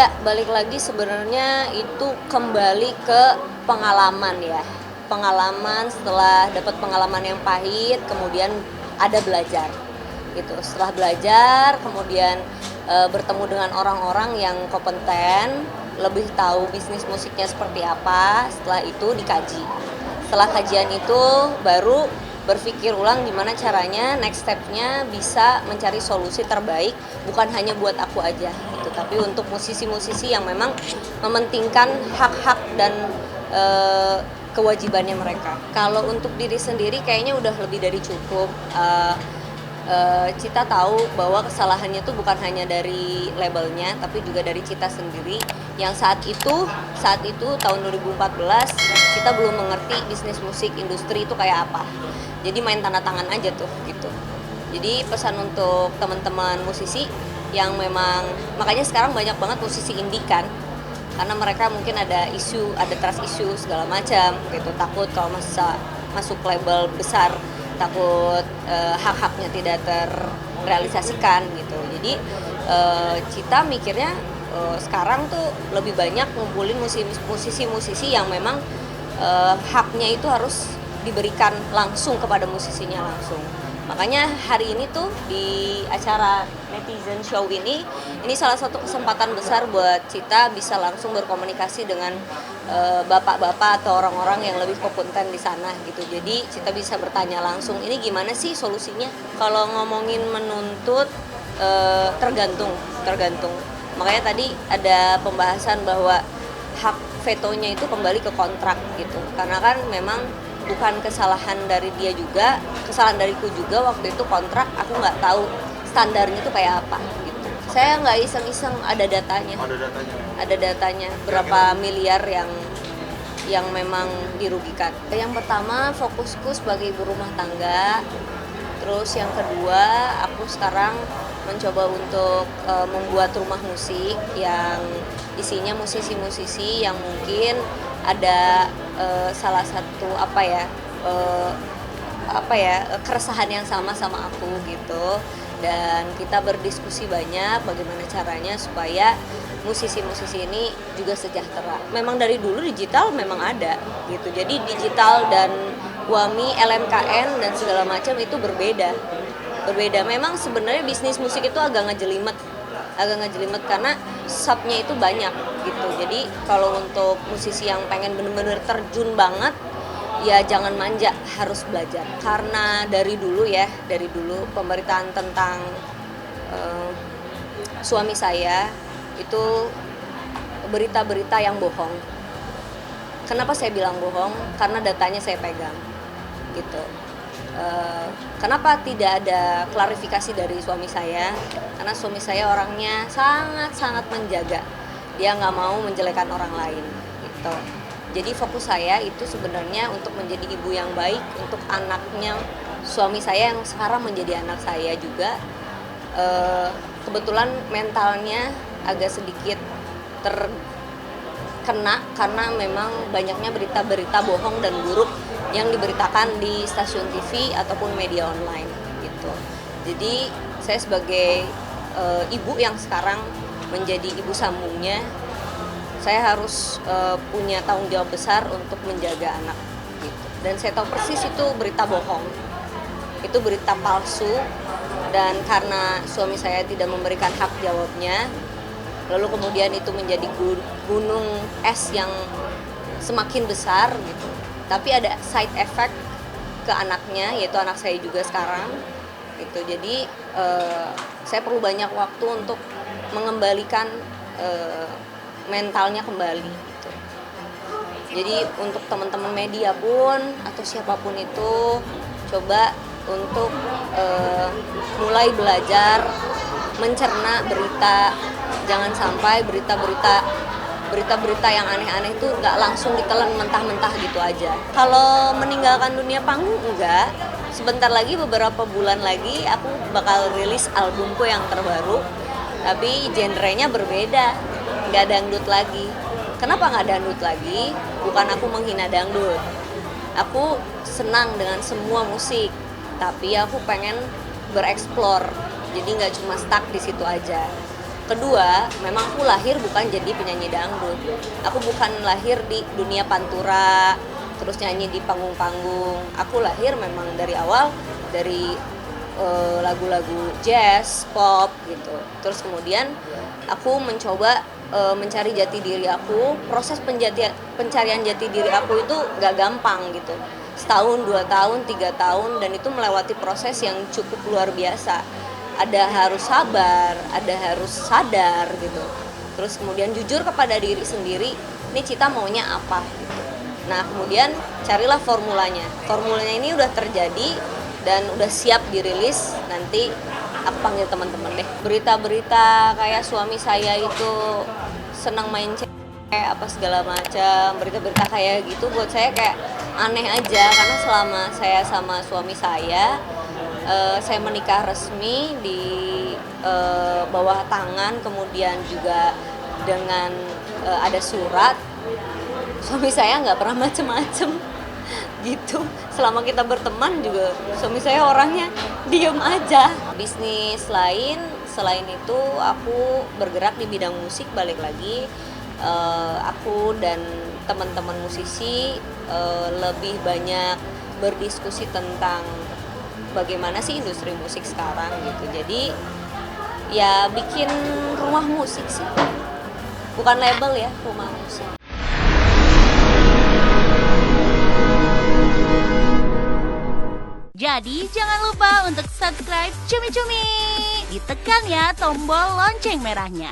Ya, balik lagi sebenarnya itu kembali ke pengalaman ya. Pengalaman setelah dapat pengalaman yang pahit, kemudian ada belajar. Gitu. Setelah belajar, kemudian bertemu dengan orang-orang yang kompeten, lebih tahu bisnis musiknya seperti apa. Setelah itu dikaji. Setelah kajian itu baru berpikir ulang gimana caranya next step-nya bisa mencari solusi terbaik, bukan hanya buat aku aja gitu, tapi untuk musisi-musisi yang memang mementingkan hak-hak dan kewajibannya mereka. Kalau untuk diri sendiri kayaknya udah lebih dari cukup. Cita tahu bahwa kesalahannya itu bukan hanya dari labelnya tapi juga dari Cita sendiri yang saat itu tahun 2014 Cita belum mengerti bisnis musik industri itu kayak apa. Jadi main tanda tangan aja tuh gitu. Jadi pesan untuk teman-teman musisi yang memang, makanya sekarang banyak banget musisi indie kan, karena mereka mungkin ada isu, ada trust issue segala macam gitu, takut kalau masuk label besar, takut hak-haknya tidak terrealisasikan gitu. Jadi Cita mikirnya sekarang tuh lebih banyak ngumpulin musisi-musisi yang memang haknya itu harus diberikan langsung kepada musisinya langsung. Makanya hari ini tuh di acara Netizen Show ini salah satu kesempatan besar buat Cita bisa langsung berkomunikasi dengan bapak-bapak atau orang-orang yang lebih kompeten di sana gitu. Jadi Cita bisa bertanya langsung, ini gimana sih solusinya? Kalau ngomongin menuntut tergantung. Makanya tadi ada pembahasan bahwa hak vetonya itu kembali ke kontrak gitu. Karena kan memang bukan kesalahan dari dia juga, kesalahan dariku juga. Waktu itu kontrak aku nggak tahu standarnya itu kayak apa gitu. Saya nggak iseng-iseng, ada datanya. Ada datanya berapa miliar yang memang dirugikan. Yang pertama fokusku sebagai ibu rumah tangga. Terus yang kedua aku sekarang mencoba untuk membuat rumah musik yang isinya musisi-musisi yang mungkin ada salah satu keresahan yang sama aku gitu, dan kita berdiskusi banyak bagaimana caranya supaya musisi-musisi ini juga sejahtera. Memang dari dulu digital memang ada gitu, jadi digital dan WAMI, LMKN dan segala macam itu berbeda. Memang sebenarnya bisnis musik itu agak ngejelimet karena subnya itu banyak gitu. Jadi kalau untuk musisi yang pengen bener-bener terjun banget, ya jangan manja, harus belajar. Karena dari dulu pemberitaan tentang suami saya itu berita-berita yang bohong. Kenapa saya bilang bohong? Karena datanya saya pegang gitu. Kenapa tidak ada klarifikasi dari suami saya? Karena suami saya orangnya sangat menjaga, dia nggak mau menjelekan orang lain gitu. Jadi fokus saya itu sebenarnya untuk menjadi ibu yang baik untuk anaknya suami saya yang sekarang menjadi anak saya juga. Kebetulan mentalnya agak sedikit terkena karena memang banyaknya berita-berita bohong dan buruk yang diberitakan di stasiun TV ataupun media online gitu. Jadi saya sebagai ibu yang sekarang menjadi ibu sambungnya, saya harus punya tanggung jawab besar untuk menjaga anak gitu. Dan saya tahu persis itu berita bohong, itu berita palsu, dan karena suami saya tidak memberikan hak jawabnya, lalu kemudian itu menjadi gunung es yang semakin besar gitu. Tapi ada side effect ke anaknya, yaitu anak saya juga sekarang gitu. Jadi saya perlu banyak waktu untuk mengembalikan mentalnya kembali gitu. Jadi untuk teman-teman media pun atau siapapun itu, coba untuk mulai belajar mencerna berita. Jangan sampai berita-berita yang aneh-aneh itu nggak langsung ditelan mentah-mentah gitu aja. Kalau meninggalkan dunia panggung enggak, sebentar lagi, beberapa bulan lagi aku bakal rilis albumku yang terbaru, tapi genrenya berbeda, nggak dangdut lagi. Kenapa nggak dangdut lagi? Bukan aku menghina dangdut, aku senang dengan semua musik, tapi aku pengen bereksplor, jadi nggak cuma stuck di situ aja Kedua, memang aku lahir bukan jadi penyanyi dangdut. Aku bukan lahir di dunia pantura, terus nyanyi di panggung-panggung. Aku lahir memang dari awal dari lagu-lagu jazz, pop gitu. Terus kemudian aku mencoba mencari jati diri aku. Proses pencarian jati diri aku itu gak gampang gitu. Setahun, 2 tahun, 3 tahun, dan itu melewati proses yang cukup luar biasa. Ada harus sabar, ada harus sadar gitu. Terus kemudian jujur kepada diri sendiri, ini Cita maunya apa gitu. Nah kemudian carilah formulanya. Formulanya ini udah terjadi dan udah siap dirilis, nanti aku panggil teman-teman deh. Berita-berita kayak suami saya itu senang main cewek apa segala macam, berita-berita kayak gitu buat saya kayak aneh aja, karena selama saya sama suami saya menikah resmi di bawah tangan, kemudian juga dengan ada surat. Suami saya nggak pernah macem-macem gitu. Selama kita berteman juga suami saya orangnya diem aja. Bisnis lain selain itu aku bergerak di bidang musik, balik lagi aku dan teman-teman musisi lebih banyak berdiskusi tentang bagaimana sih industri musik sekarang gitu. Jadi ya bikin rumah musik sih, bukan label ya, rumah musik. Jadi jangan lupa untuk subscribe Cumi Cumi. Ditekan ya tombol lonceng merahnya.